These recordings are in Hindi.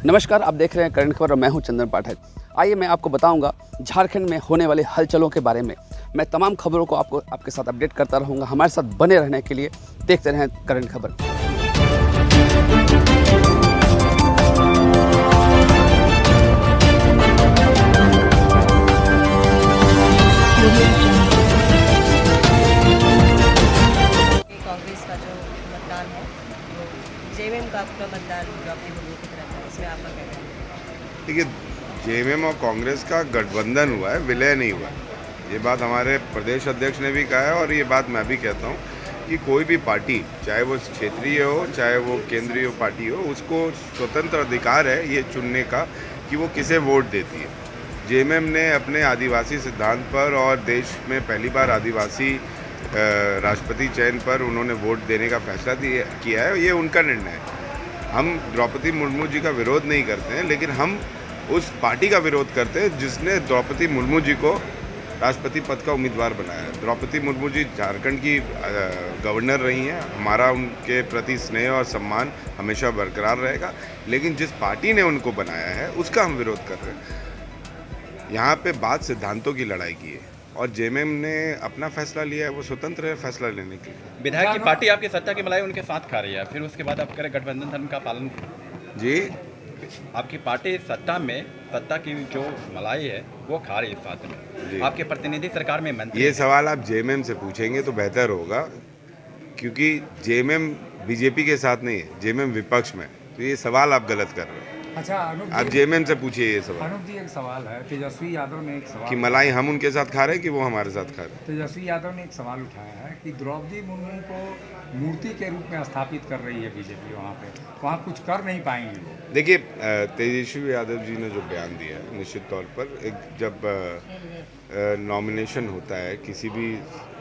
नमस्कार, आप देख रहे हैं करंट खबर और मैं हूं चंदन पाठक। आइए मैं आपको बताऊंगा झारखंड में होने वाले हलचलों के बारे में। मैं तमाम खबरों को आपके साथ अपडेट करता रहूंगा। हमारे साथ बने रहने के लिए देखते रहें करंट खबर। कांग्रेस का जो मतदान है वो जेएमएम का पूरा मतदान द्रौपदी मुर्मू की तरफ है, इसमें आपका क्या कहना है? देखिए, जेएमएम और कांग्रेस का गठबंधन हुआ है, विलय नहीं हुआ है। ये बात हमारे प्रदेश अध्यक्ष ने भी कहा है और ये बात मैं भी कहता हूँ कि कोई भी पार्टी, चाहे वो क्षेत्रीय हो चाहे वो केंद्रीय पार्टी हो, उसको स्वतंत्र अधिकार है ये चुनने का कि वो किसे वोट देती है। जेएमएम ने अपने आदिवासी सिद्धांत पर और देश में पहली बार आदिवासी राष्ट्रपति चयन पर उन्होंने वोट देने का फैसला किया है। ये उनका निर्णय है। हम द्रौपदी मुर्मू जी का विरोध नहीं करते हैं, लेकिन हम उस पार्टी का विरोध करते हैं जिसने द्रौपदी मुर्मू जी को राष्ट्रपति पद का उम्मीदवार बनाया है। द्रौपदी मुर्मू जी झारखंड की गवर्नर रही हैं। हमारा उनके प्रति स्नेह और सम्मान हमेशा बरकरार रहेगा, लेकिन जिस पार्टी ने उनको बनाया है उसका हम विरोध कर रहे हैं। यहाँ पे बात सिद्धांतों की लड़ाई की है और जेएमएम ने अपना फैसला लिया है, वो स्वतंत्र है फैसला लेने के लिए। विधायक की पार्टी आपकी सत्ता की मलाई उनके साथ खा रही है, फिर उसके बाद आप करें गठबंधन धर्म का पालन। जी, आपकी पार्टी सत्ता की जो मलाई है वो खा रही है साथ में। आपके प्रतिनिधि सरकार में मंत्री। ये सवाल आप जेएमएम से पूछेंगे तो बेहतर होगा, क्योंकि जेएमएम बीजेपी के साथ नहीं है, जेएमएम विपक्ष में। तो ये सवाल आप गलत कर रहे हैं। अच्छा, आप जेएमएम से पूछिए ये सवाल। अनूप जी, एक सवाल है। तेजस्वी यादव ने एक सवाल कि मलाई हम उनके साथ खा रहे हैं कि वो हमारे साथ खा रहे हैं। तेजस्वी यादव ने एक सवाल उठाया है कि द्रौपदी मुर्मू को मूर्ति के रूप में स्थापित कर रही है बीजेपी, वहाँ कुछ कर नहीं पाएंगे वो। देखिए, तेजस्वी यादव जी ने जो बयान दिया है, निश्चित तौर पर जब नॉमिनेशन होता है किसी भी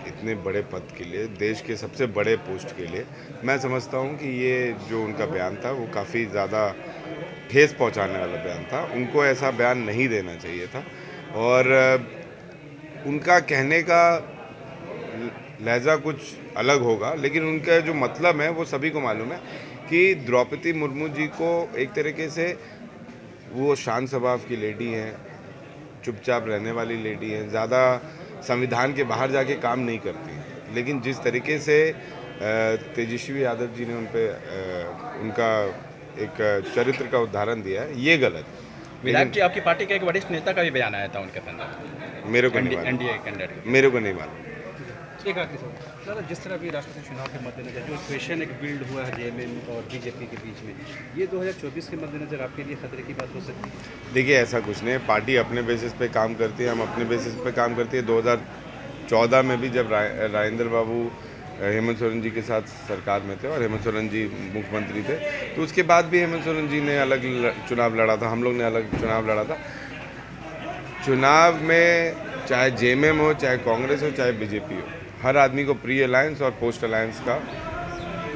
इतने बड़े पद के लिए, देश के सबसे बड़े पोस्ट के लिए, मैं समझता हूँ कि ये जो उनका बयान था वो काफ़ी ज़्यादा ठेस पहुंचाने वाला बयान था। उनको ऐसा बयान नहीं देना चाहिए था और उनका कहने का लहजा कुछ अलग होगा, लेकिन उनका जो मतलब है वो सभी को मालूम है कि द्रौपदी मुर्मू जी को एक तरीके से वो शांत स्वभाव की लेडी हैं, चुपचाप रहने वाली लेडी हैं, ज़्यादा संविधान के बाहर जाके काम नहीं करती हैं। लेकिन जिस तरीके से तेजस्वी यादव जी ने उनका एक चरित्र का उदाहरण दिया है, ये गलत है। विधायक जी, आपकी पार्टी के एक वरिष्ठ नेता का भी बयान आया था उनके संदर्भ। मेरे को नहीं मालूम। एनडीए कैंडिडेट मेरे को नहीं मालूम। एक आखिरी सवाल, जिस तरह अभी राष्ट्रपति चुनाव के मद्देनजर जो क्वेश्चन एक बिल्ड हुआ है जेएमएम और बीजेपी के बीच में, ये 2024 के मद्देनजर आपके लिए खतरे की बात हो सकती है? देखिए, ऐसा कुछ नहीं है। पार्टी अपने बेसिस पे काम करती है, हम अपने बेसिस पे काम करती है। 2014 में भी जब राजेंद्र बाबू हेमंत सोरेन जी के साथ सरकार में थे और हेमंत सोरेन जी मुख्यमंत्री थे, तो उसके बाद भी हेमंत सोरेन जी ने अलग चुनाव लड़ा था, हम लोग ने अलग चुनाव लड़ा था। चुनाव में चाहे जेएमएम हो, चाहे कांग्रेस हो, चाहे बीजेपी हो, हर आदमी को प्री अलायंस और पोस्ट अलायंस का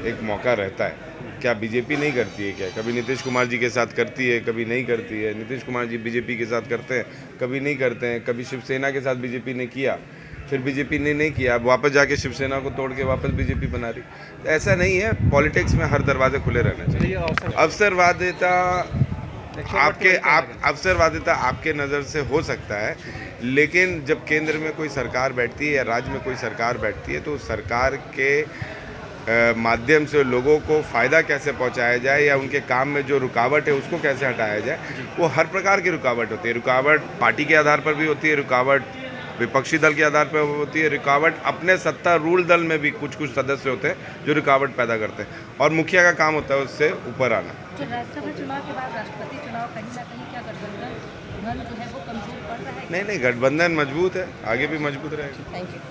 एक मौका रहता है। क्या बीजेपी नहीं करती है? क्या कभी नीतीश कुमार जी के साथ करती है, कभी नहीं करती है। नीतीश कुमार जी बीजेपी के साथ करते हैं, कभी नहीं करते हैं। कभी शिवसेना के साथ बीजेपी ने किया, फिर बीजेपी ने नहीं किया, अब वापस जाके शिवसेना को तोड़ के वापस बीजेपी बना रही। तो ऐसा नहीं है, पॉलिटिक्स में हर दरवाजे खुले रहने चाहिए। अवसरवादिता आपके नज़र से हो सकता है, लेकिन जब केंद्र में कोई सरकार बैठती है या राज्य में कोई सरकार बैठती है, तो सरकार के माध्यम से लोगों को फ़ायदा कैसे पहुंचाया जाए या उनके काम में जो रुकावट है उसको कैसे हटाया जाए, वो हर प्रकार की रुकावट होती है। रुकावट पार्टी के आधार पर भी होती है, रुकावट विपक्षी दल के आधार पर होती है, रुकावट अपने सत्ता रूल दल में भी कुछ सदस्य होते हैं जो रुकावट पैदा करते हैं, और मुखिया का काम होता है उससे ऊपर आना। जो राज्यसभा चुनाव के बाद राष्ट्रपति चुनाव कहीं ना कहीं क्या गठबंधन जो है वो कमजोर पड़ रहा है? नहीं, गठबंधन मजबूत है, आगे भी मजबूत रहेगा। Thank you.